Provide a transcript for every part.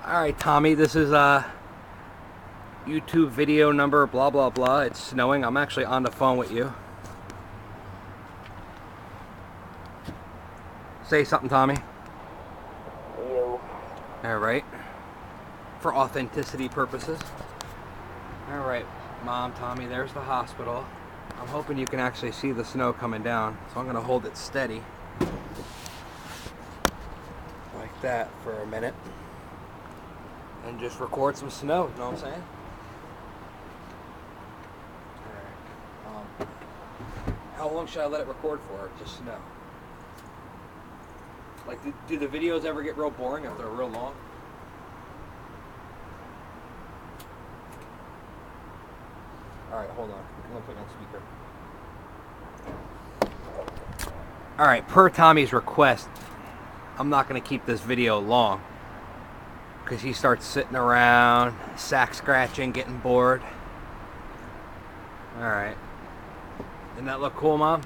Alright, Tommy, this is YouTube video number blah blah blah. It's snowing. I'm actually on the phone with you. Say something, Tommy. You. Alright. For authenticity purposes. Alright, Mom, Tommy, there's the hospital. I'm hoping you can actually see the snow coming down, so I'm going to hold it steady. Like that for a minute. And just record some snow, you know what I'm saying? Alright. How long should I let it record for? Just snow. Like, do the videos ever get real boring if they're real long? Alright, hold on. I'm going to put it on speaker. Alright, per Tommy's request, I'm not going to keep this video long. Because he starts sitting around, sack scratching, getting bored. Alright. Doesn't that look cool, Mom?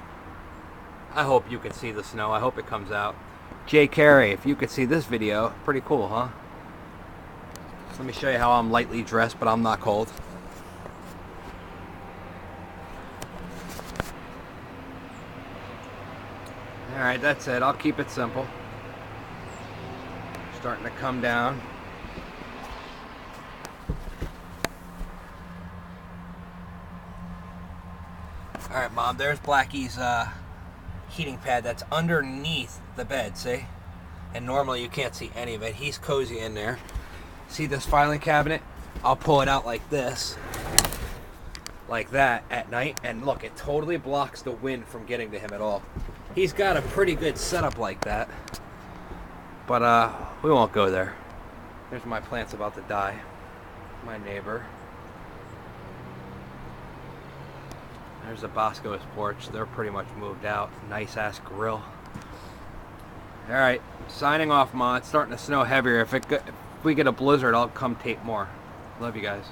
I hope you can see the snow. I hope it comes out. Jay Carey, if you could see this video, pretty cool, huh? Let me show you how I'm lightly dressed, but I'm not cold. Alright, that's it. I'll keep it simple. Starting to come down. Alright, Mom, there's Blackie's heating pad that's underneath the bed, see? And normally you can't see any of it. He's cozy in there. See this filing cabinet? I'll pull it out like this. Like that at night. And look, it totally blocks the wind from getting to him at all. He's got a pretty good setup like that. But we won't go there. There's my plant's about to die. My neighbor. There's the Bosco's porch. They're pretty much moved out. Nice ass grill. Alright, signing off, Ma. It's starting to snow heavier. If we get a blizzard, I'll come tape more. Love you guys.